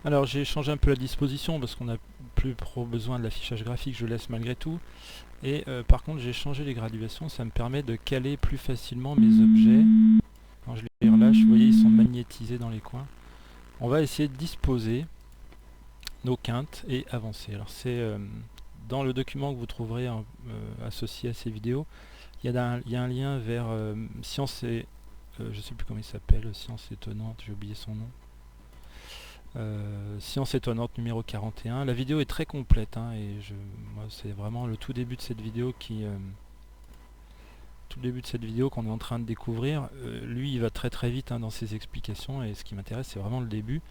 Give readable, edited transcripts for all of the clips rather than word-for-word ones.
Alors j'ai changé un peu la disposition parce qu'on n'a plus trop besoin de l'affichage graphique, je laisse malgré tout. Et par contre j'ai changé les graduations, ça me permet de caler plus facilement mes objets. Quand je les relâche, vous voyez, ils sont magnétisés dans les coins. On va essayer de disposer nos quintes et avancer. Alors c'est dans le document que vous trouverez associé à ces vidéos, il y a un lien vers Science et... je sais plus comment il s'appelle, Science étonnante, j'ai oublié son nom. Science étonnante numéro 41. La vidéo est très complète hein, et moi c'est vraiment le tout début de cette vidéo qu'on est en train de découvrir. Lui il va très très vite hein, dans ses explications et ce qui m'intéresse c'est vraiment le début.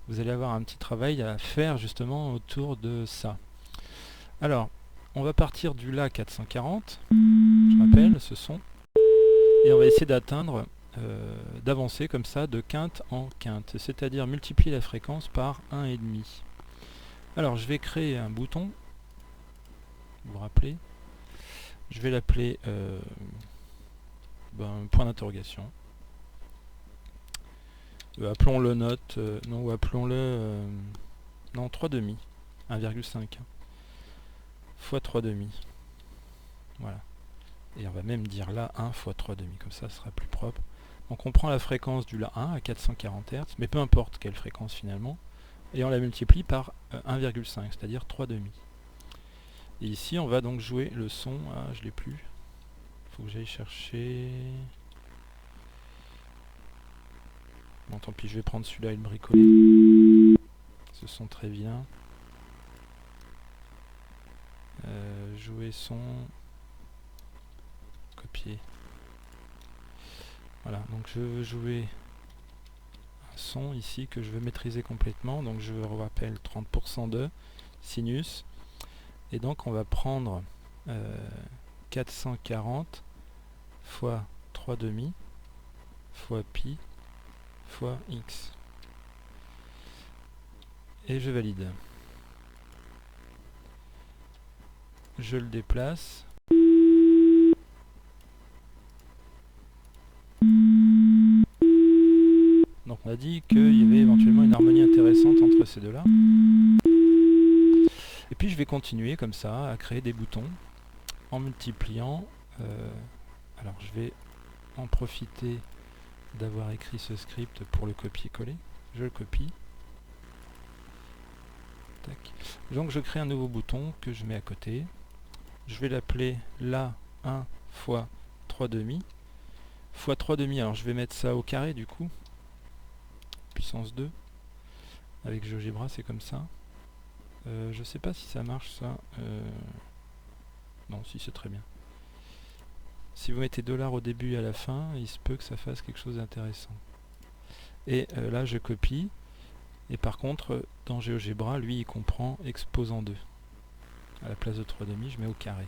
Vous allez avoir un petit travail à faire justement autour de ça. Alors on va partir du La 440, je rappelle ce son, et on va essayer d'atteindre d'avancer comme ça de quinte en quinte, c'est-à-dire multiplier la fréquence par 1,5. Alors je vais créer un bouton, vous vous rappelez, je vais l'appeler point d'interrogation. Appelons-le note, non, ou appelons-le non 3 demi, 1,5 fois 3 demi. Voilà. Et on va même dire là 1 fois 3 demi, comme ça ce sera plus propre. Donc on prend la fréquence du La 1 à 440 Hz, mais peu importe quelle fréquence finalement, et on la multiplie par 1,5, c'est-à-dire 3 demi. Et ici on va donc jouer le son, ah je l'ai plus, faut que j'aille chercher... Bon tant pis, je vais prendre celui-là et le bricoler. Ce son très bien. Jouer son... Copier. Voilà, donc je veux jouer un son ici que je veux maîtriser complètement. Donc je rappelle 30% de sinus. Et donc on va prendre 440 fois 3 demi fois pi fois x. Et je valide. Je le déplace. Donc on a dit qu'il y avait éventuellement une harmonie intéressante entre ces deux-là. Et puis je vais continuer comme ça à créer des boutons en multipliant. Alors je vais en profiter d'avoir écrit ce script pour le copier-coller. Je le copie. Tac. Donc je crée un nouveau bouton que je mets à côté. Je vais l'appeler La 1 fois 3 demi. Fois 3 demi, alors je vais mettre ça au carré du coup. Puissance 2. Avec GeoGebra c'est comme ça. Je sais pas si ça marche ça. Non, si c'est très bien. Si vous mettez $ au début et à la fin, il se peut que ça fasse quelque chose d'intéressant. Et là je copie. Et par contre, dans GeoGebra, lui il comprend exposant 2. À la place de 3 demi, je mets au carré.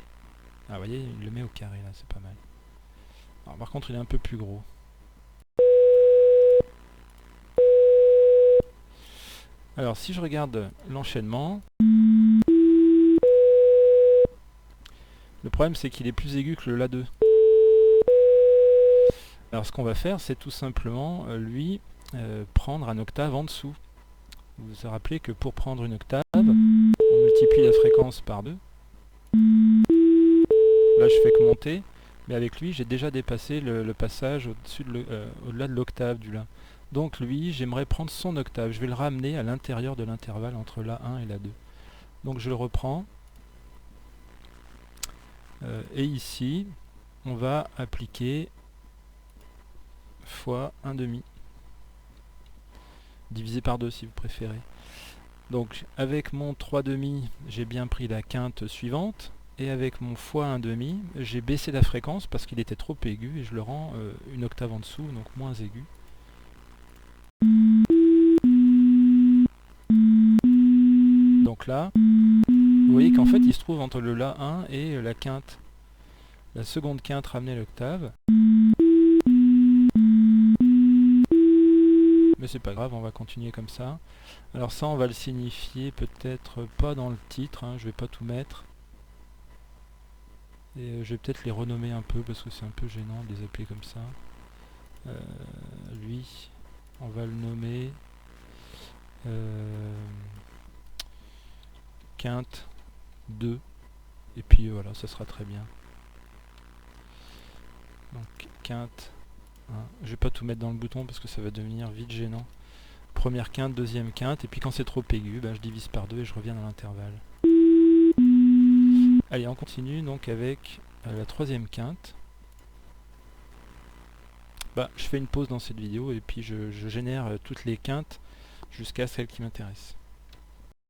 Ah vous voyez, il le met au carré là, c'est pas mal. Alors, par contre, il est un peu plus gros. Alors si je regarde l'enchaînement, le problème c'est qu'il est plus aigu que le La2. Alors ce qu'on va faire, c'est tout simplement lui prendre un octave en dessous. Vous vous rappelez que pour prendre une octave, on multiplie la fréquence par 2. Là je fais que monter, mais avec lui j'ai déjà dépassé le passage au-delà de l'octave du La. Donc lui, j'aimerais prendre son octave, je vais le ramener à l'intérieur de l'intervalle entre La1 et La2. Donc je le reprends, et ici, on va appliquer fois 1 demi, divisé par 2 si vous préférez. Donc avec mon 3 demi, j'ai bien pris la quinte suivante, et avec mon fois 1 demi, j'ai baissé la fréquence parce qu'il était trop aigu, et je le rends une octave en dessous, donc moins aigu. Donc là, vous voyez qu'en fait il se trouve entre le La1 et la quinte. La seconde quinte ramenée à l'octave. Mais c'est pas grave, on va continuer comme ça. Alors ça on va le signifier peut-être pas dans le titre, hein, je vais pas tout mettre. Et je vais peut-être les renommer un peu parce que c'est un peu gênant de les appeler comme ça. Lui, on va le nommer quinte 2, et puis voilà, ça sera très bien. Donc quinte 1. Je vais pas tout mettre dans le bouton parce que ça va devenir vite gênant. Première quinte, deuxième quinte, et puis quand c'est trop aigu, je divise par 2 et je reviens dans l'intervalle. Allez, on continue donc avec la troisième quinte. Je fais une pause dans cette vidéo et puis je génère toutes les quintes jusqu'à celle qui m'intéresse.